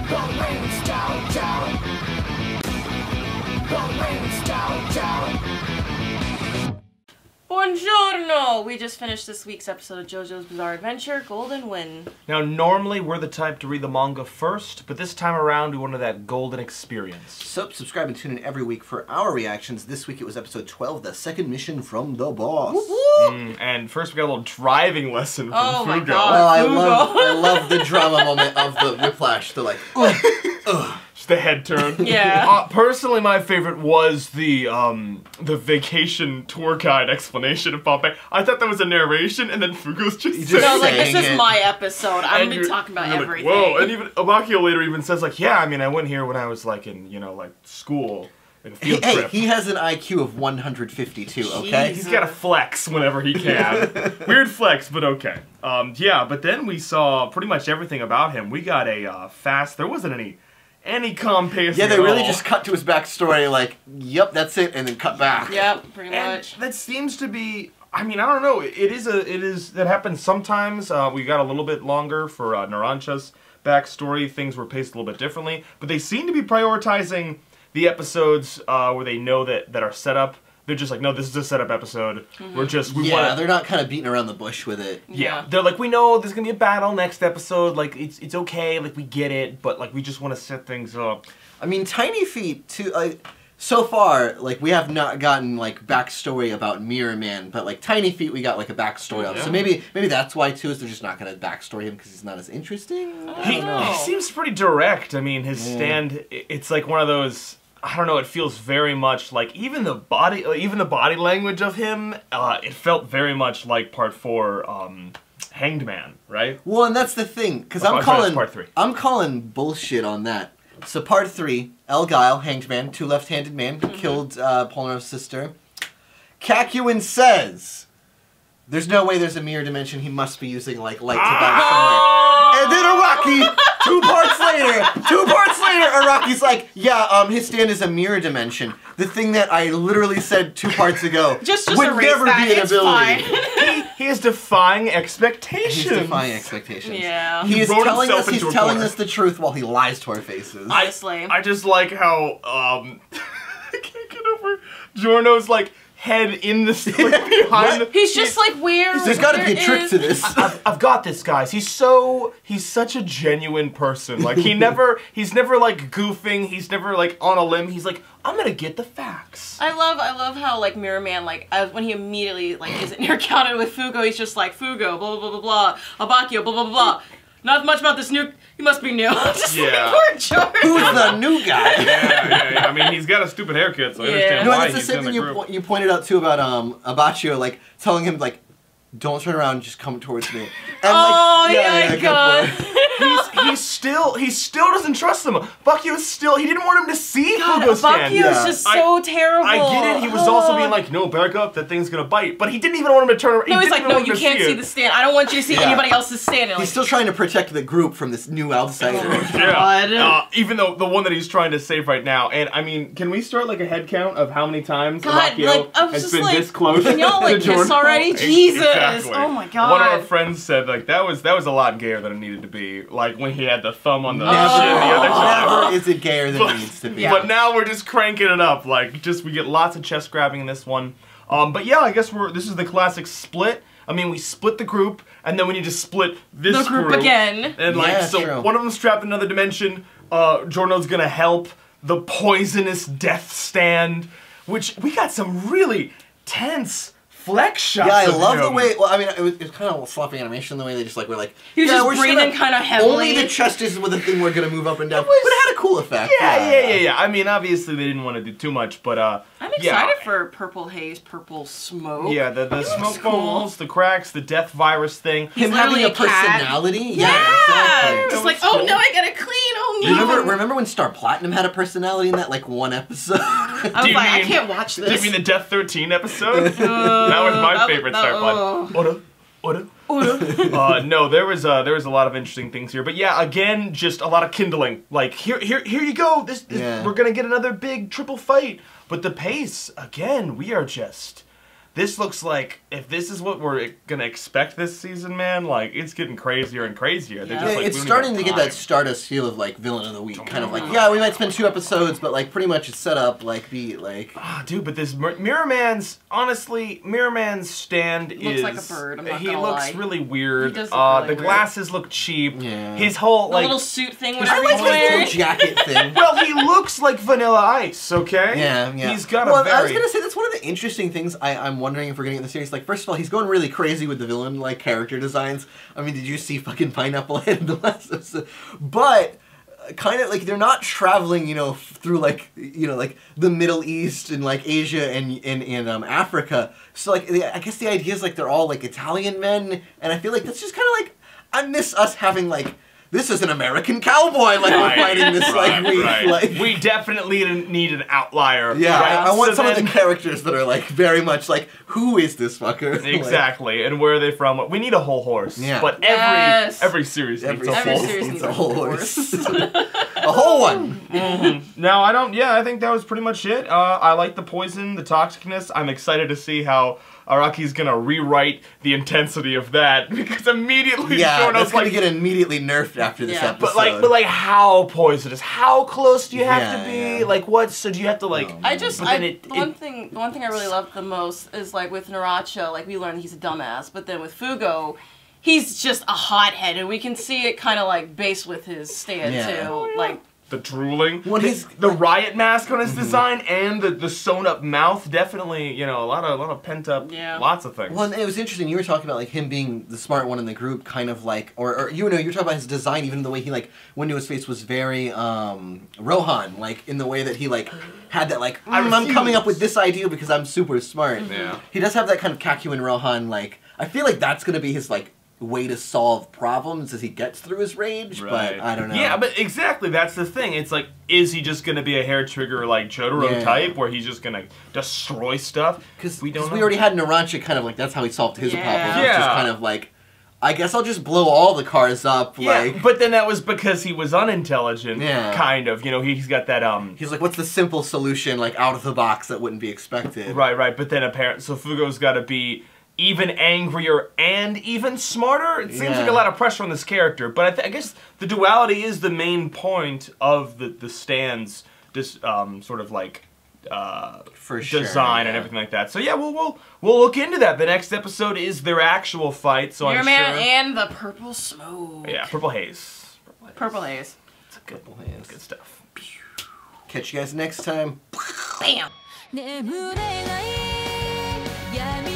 The rain's down, down. The rain's down, down. Buongiorno! We just finished this week's episode of Jojo's Bizarre Adventure, Golden Wind. Now, normally we're the type to read the manga first, but this time around we wanted that golden experience. So, subscribe and tune in every week for our reactions. This week it was episode 12, The Second Mission from the Boss. Woo -woo! And first we got a little driving lesson from Fugo. My God. Oh, Fugo. I love the drama moment of the whiplash. They're like, ugh, ugh. Just the head turn. Yeah. Personally, my favorite was the vacation tour guide explanation of Pompey. I thought that was a narration, and then Fugo's just saying No, like, this saying is it. my episode. I'm And gonna be talking about you're everything. Like, whoa, and even Abakio later even says like, yeah, I mean, I went here when I was like in, like school, like a field trip. Hey, he has an IQ of 152, okay? He's got to flex whenever he can. Weird flex, but okay. Yeah, but then we saw pretty much everything about him. We got a fast. There wasn't any calm pace. Yeah, they at really all. just cut to his backstory, like, yep, that's it, and then cut back. Yep, pretty And much. that seems to be. I mean, I don't know. That happens sometimes. We got a little bit longer for Narancha's backstory. Things were paced a little bit differently, but they seem to be prioritizing the episodes where they know that are set up. They're just like, no, this is a setup episode. We're just They're not kind of beating around the bush with it. Yeah, they're like, we know there's gonna be a battle next episode. Like, it's okay. Like, we get it, but like, we just want to set things up. I mean, Tiny Feet, too, so far, like, we have not gotten, like, backstory about Mirror Man, but, like, Tiny Feet we got, like, a backstory of. So maybe that's why, too, is they're just not going to backstory him because he's not as interesting? He seems pretty direct. I mean, his stand, it's like one of those, I don't know, it feels very much like, even the body language of him, it felt very much like Part 4, Hanged Man, right? Well, and that's the thing, because Part 3. I'm calling bullshit on that. So Part 3, El Guile, Hanged Man, two-left-handed man, killed Polnareff's sister. Kakuin says, there's no way there's a mirror dimension, he must be using, like, light to back somewhere. And then Araki, two parts later, Araki's like, yeah, his stand is a mirror dimension. The thing that I literally said 2 parts ago just would erase never that. be an It's ability. fine. He is defying expectations. He's defying expectations. Yeah. He is wrote telling himself us he's into a telling corner. us the truth while he lies to our faces. Honestly. I just like how, I can't get over Giorno's, like, head in the, like, behind the... He's just like, where There's got to be a trick to this. I've got this, guys. He's such a genuine person. Like, he's never like goofing. He's never like on a limb. He's like, I'm gonna get the facts. I love how, like, Mirror Man, like, when he immediately, like, is encountered with Fugo, he's just like, Fugo, blah, blah, blah, blah, blah, Abakio, blah, blah, blah, blah. Not much about this new, you must be new. Just Yeah. like, poor George. Who's the new guy? Yeah. I mean, he's got a stupid haircut, so I understand No, why that's the he's same in the thing group. you pointed out too about Abachio, like telling him like, don't turn around, just come towards me. And, Oh, like, God. he still doesn't trust him. Bakio he didn't want him to see Fugo stand. Abakio's just so terrible. I get it. He was also being like, no, back up. That thing's gonna bite. But he didn't even want him to turn around. No, he's like, no, you can't see the stand. I don't want you to see anybody else's stand. He's still trying to protect the group from this new outsider. God. Even though the one that he's trying to save right now. And I mean, can we start like a head count of how many times Bakio has been this close? Can y'all like to kiss Jordan? already? Jesus. Exactly. Oh my God. One of our friends said like that was a lot gayer than it needed to be. Like when he had the thumb on the Never, chin the other time. never is it gayer than it needs to be. But now we're just cranking it up. Like we get lots of chest grabbing in this one. But yeah, I guess this is the classic split. I mean, we split the group, and then we need to split this group again. And like, Yeah, so true. one of them's trapped in another dimension. Giorno's gonna help the poisonous death stand, which we got some really tense flex shots. Yeah, I of love him. the way. Well, I mean, it was kind of sloppy animation. The way they just like were like. He was just we're breathing kind of heavily. Only the chest is with the thing we're gonna move up and down. But it had a cool effect. Yeah. I mean, obviously they didn't want to do too much, but I'm excited for purple haze, purple smoke. Yeah, the smoke balls, the cracks, the death virus thing. Him having a personality. Yeah, exactly. just like, oh no, I gotta clean. Oh no. Remember when Star Platinum had a personality in that like one episode? I was like, I can't watch this. Do you mean the Death 13 episode? That was my favorite Star Platinum. No, there was a lot of interesting things here, but yeah, again, just a lot of kindling. Like here you go. We're gonna get another big triple fight, but the pace again, we are just this looks like, if this is what we're gonna expect this season, man, like, it's getting crazier and crazier. They're Yeah. just, like, It's we don't starting even to have get that time. Stardust feel of like villain of the week, kind of like, yeah, we might spend 2 episodes, but like pretty much it's set up like be like. Ah, dude, but this Mirror Man's, honestly, Mirror Man's stand Looks is... like a bird, I'm not he gonna looks lie. really weird. He does look really the weird. glasses look cheap. Yeah. His whole, The like... little suit thing, I whatever like he's his wearing. little jacket thing. Well, he looks like Vanilla Ice, okay? Yeah, yeah. He's got well, a very... I was gonna say that's one of the interesting things I'm wondering if we're getting in the series. Like, first of all, he's going really crazy with the villain like character designs. I mean, did you see fucking Pineapple Head in the last episode? But kind of like they're not traveling, through like like the Middle East and like Asia and Africa. So like I guess the idea is like they're all like Italian men, and I feel like that's just kind of like I miss us having like. This is an American cowboy, like we're fighting this like we definitely need an outlier. yeah, right? I want So some of then- the characters that are like very much like, who is this fucker? Like, Exactly, and where are they from? We need a whole horse. Yeah. But Yes. every series needs a Every whole series needs needs a whole horse. A whole one. No, I think that was pretty much it. I like the poison, the toxicness. I'm excited to see how Araki's gonna rewrite the intensity of that because immediately Yeah, showing that's us gonna like get immediately nerfed after this Yeah. episode. but like how poisonous? How close do you have Yeah, to be? yeah. Like what? So do you have to like? I just, But then the one thing I really love the most is like with Naracha, like we learned he's a dumbass, but then with Fugo, he's just a hothead, and we can see it kind of like based with his stand Yeah. too. Like The drooling, When he's- the riot mask on his design, and the sewn up mouth. Definitely, a lot of pent up, Yeah. lots of things. Well, and it was interesting. You were talking about like him being the smart one in the group, kind of like, or you were talking about his design, even the way he like went to his face was very Rohan, like in the way that he like had that like I'm coming up with this idea because I'm super smart. Yeah. He does have that kind of Kakuin Rohan like. I feel like that's gonna be his like way to solve problems as he gets through his rage, but I don't know. Yeah, but exactly, that's the thing. It's like, is he just going to be a hair trigger like Jotaro type, where he's just going to destroy stuff? Because we don't know. we already had Narancia kind of like, that's how he solved his Yeah. problem. It's just Yeah. kind of like, I guess I'll just blow all the cars up, Yeah, like... but then that was because he was unintelligent, Yeah. kind of. He's got that, He's like, what's the simple solution, like, out of the box that wouldn't be expected? Right, but then apparently, so Fugo's got to be even angrier and even smarter. It seems like a lot of pressure on this character, but I guess the duality is the main point of the stands, sort of like For sure, design and yeah. everything like that. So yeah, we'll look into that. The next episode is their actual fight, so Mirror I'm Man sure. and the Purple Smoke. Yeah, Purple Haze. Purple Haze. It's a good, good stuff. Catch you guys next time. Bam. 眠れない闇